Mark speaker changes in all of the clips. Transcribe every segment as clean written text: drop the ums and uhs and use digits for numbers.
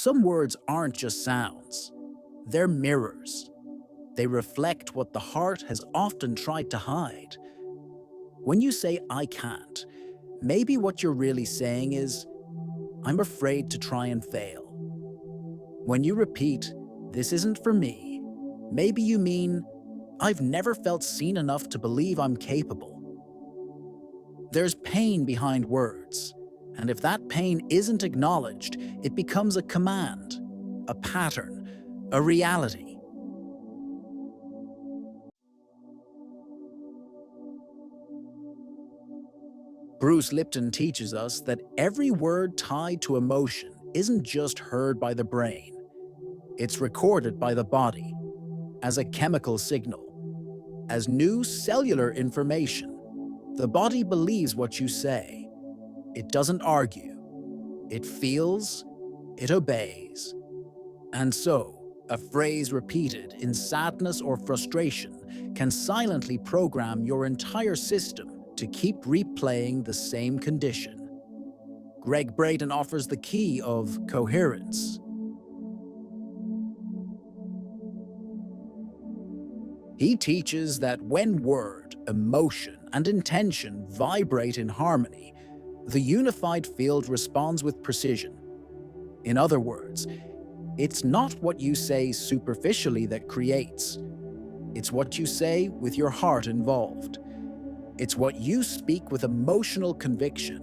Speaker 1: some words aren't just sounds. They're mirrors. They reflect what the heart has often tried to hide. When you say, "I can't," maybe what you're really saying is, "I'm afraid to try and fail." When you repeat, "This isn't for me," maybe you mean, "I've never felt seen enough to believe I'm capable." There's pain behind words, and if that pain isn't acknowledged, it becomes a command, a pattern, a reality. Bruce Lipton teaches us that every word tied to emotion isn't just heard by the brain. It's recorded by the body as a chemical signal, as new cellular information. The body believes what you say. It doesn't argue. It feels, it obeys. And so, a phrase repeated in sadness or frustration can silently program your entire system to keep replaying the same condition. Greg Braden offers the key of coherence. He teaches that when word, emotion, and intention vibrate in harmony, the unified field responds with precision. In other words, it's not what you say superficially that creates. It's what you say with your heart involved. It's what you speak with emotional conviction,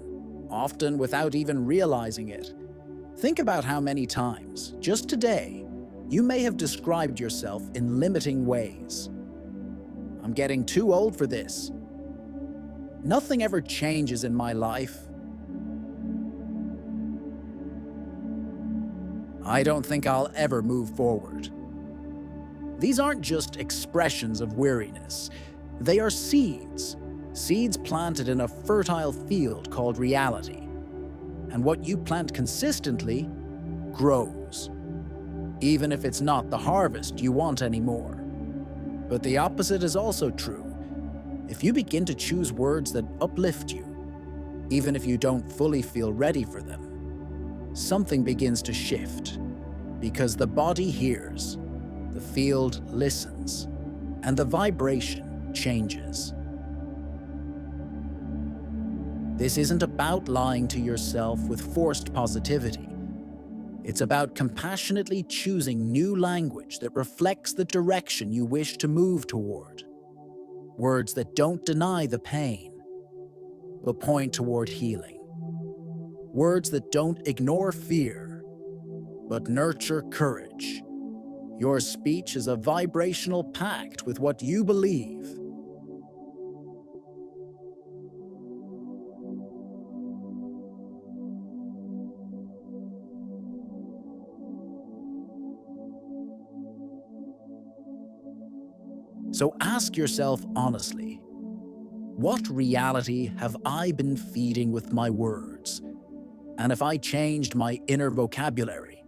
Speaker 1: often without even realizing it. Think about how many times, just today, you may have described yourself in limiting ways. "I'm getting too old for this." "Nothing ever changes in my life." "I don't think I'll ever move forward." These aren't just expressions of weariness. They are seeds planted in a fertile field called reality. And what you plant consistently grows, even if it's not the harvest you want anymore. But the opposite is also true. If you begin to choose words that uplift you, even if you don't fully feel ready for them, something begins to shift, because the body hears, the field listens, and the vibration changes. This isn't about lying to yourself with forced positivity. It's about compassionately choosing new language that reflects the direction you wish to move toward. Words that don't deny the pain, but point toward healing. Words that don't ignore fear, but nurture courage. Your speech is a vibrational pact with what you believe. So ask yourself honestly, what reality have I been feeding with my words? And if I changed my inner vocabulary,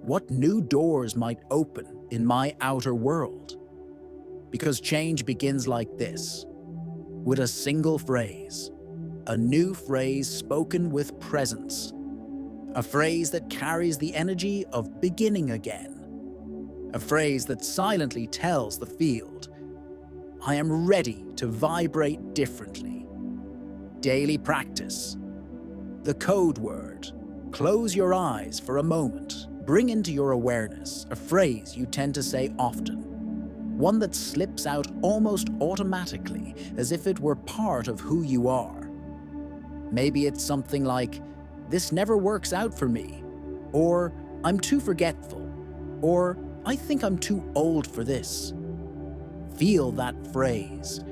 Speaker 1: what new doors might open in my outer world? Because change begins like this, with a single phrase, a new phrase spoken with presence, a phrase that carries the energy of beginning again, a phrase that silently tells the field, "I am ready to vibrate differently." Daily practice. The code word. Close your eyes for a moment. Bring into your awareness a phrase you tend to say often, one that slips out almost automatically, as if it were part of who you are. Maybe it's something like, "This never works out for me," or "I'm too forgetful," or "I think I'm too old for this." Feel that phrase,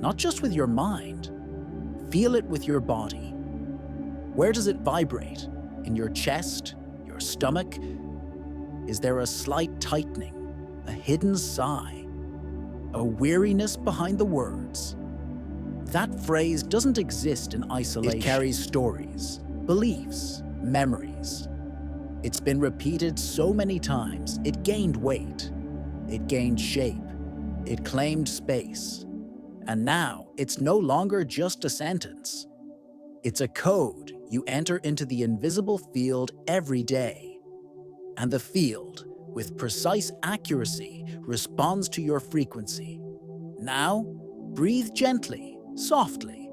Speaker 1: not just with your mind. Feel it with your body. Where does it vibrate? In your chest? Your stomach? Is there a slight tightening? A hidden sigh? A weariness behind the words? That phrase doesn't exist in isolation. It carries stories, beliefs, memories. It's been repeated so many times, it gained weight. It gained shape. It claimed space. And now, it's no longer just a sentence. It's a code you enter into the invisible field every day. and the field, with precise accuracy, responds to your frequency. Now, breathe gently, softly,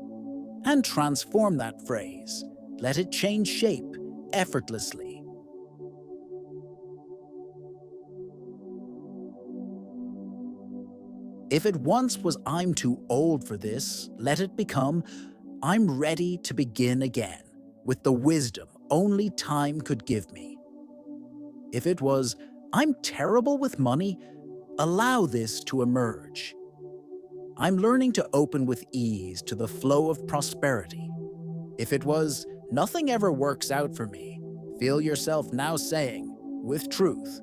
Speaker 1: and transform that phrase. Let it change shape effortlessly. If it once was "I'm too old for this," let it become "I'm ready to begin again, with the wisdom only time could give me." If it was "I'm terrible with money," allow this to emerge. "I'm learning to open with ease to the flow of prosperity." If it was "nothing ever works out for me," feel yourself now saying, with truth,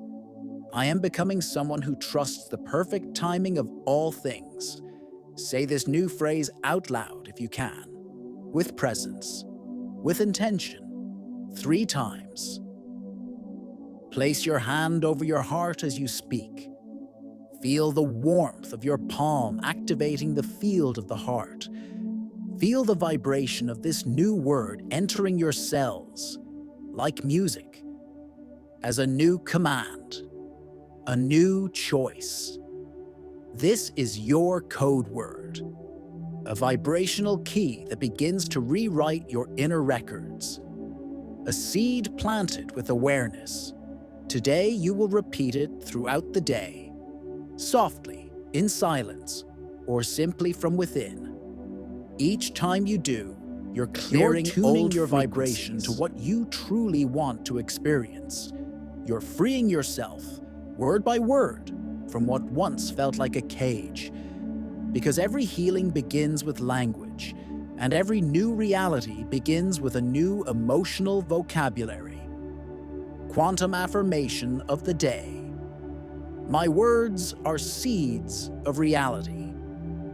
Speaker 1: "I am becoming someone who trusts the perfect timing of all things." Say this new phrase out loud if you can, with presence, with intention, 3 times. Place your hand over your heart as you speak. Feel the warmth of your palm activating the field of the heart. Feel the vibration of this new word entering your cells, like music, as a new command, a new choice. This is your code word, a vibrational key that begins to rewrite your inner records. A seed planted with awareness. Today you will repeat it throughout the day, softly, in silence, or simply from within. Each time you do, you're clearing tuning your vibration to what you truly want to experience. You're freeing yourself, word by word, from what once felt like a cage. Because every healing begins with language, and every new reality begins with a new emotional vocabulary. Quantum affirmation of the day. My words are seeds of reality.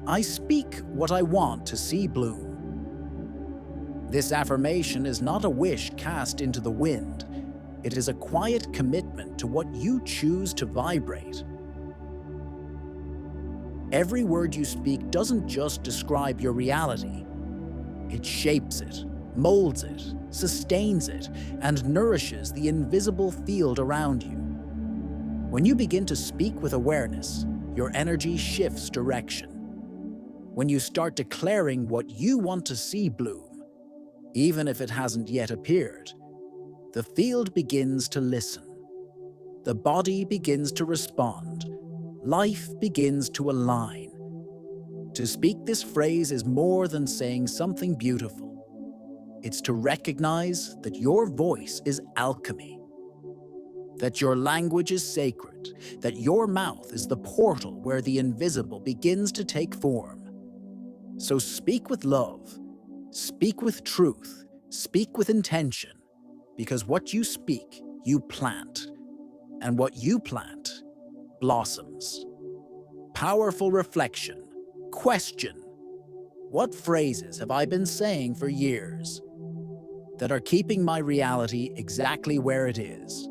Speaker 1: I speak what I want to see bloom. This affirmation is not a wish cast into the wind. It is a quiet commitment to what you choose to vibrate. Every word you speak doesn't just describe your reality. It shapes it, molds it, sustains it, and nourishes the invisible field around you. When you begin to speak with awareness, your energy shifts direction. When you start declaring what you want to see bloom, even if it hasn't yet appeared, the field begins to listen. The body begins to respond. Life begins to align. To speak this phrase is more than saying something beautiful. It's to recognize that your voice is alchemy, that your language is sacred, that your mouth is the portal where the invisible begins to take form. So speak with love, speak with truth, speak with intention, because what you speak, you plant, and what you plant blossoms. Powerful reflection. Question. What phrases have I been saying for years that are keeping my reality exactly where it is?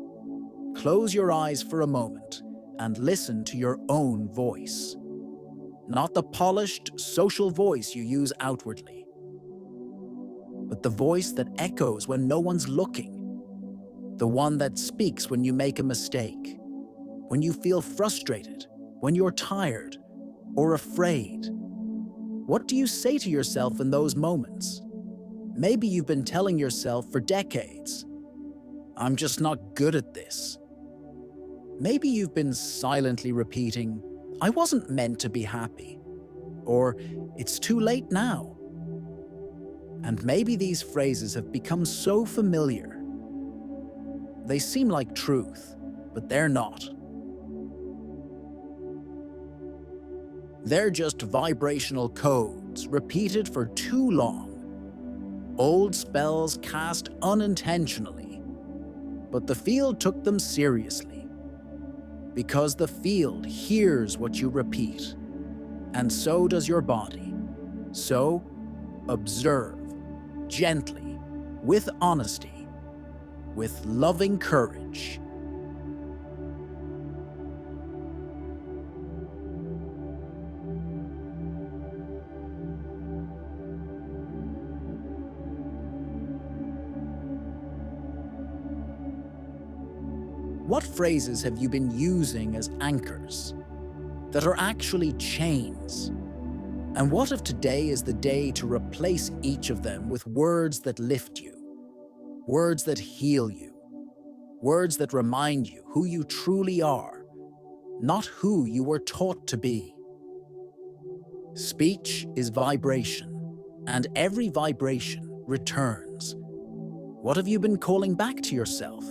Speaker 1: Close your eyes for a moment and listen to your own voice. Not the polished social voice you use outwardly, but the voice that echoes when no one's looking. The one that speaks when you make a mistake, when you feel frustrated, when you're tired or afraid. What do you say to yourself in those moments? Maybe you've been telling yourself for decades, "I'm just not good at this." Maybe you've been silently repeating, "I wasn't meant to be happy," or "It's too late now." And maybe these phrases have become so familiar. They seem like truth, but they're not. They're just vibrational codes repeated for too long. Old spells cast unintentionally, but the field took them seriously. Because the field hears what you repeat, and so does your body. So, observe, gently, with honesty, with loving courage. What phrases have you been using as anchors that are actually chains? And what if today is the day to replace each of them with words that lift you, words that heal you, words that remind you who you truly are, not who you were taught to be? Speech is vibration, and every vibration returns. What have you been calling back to yourself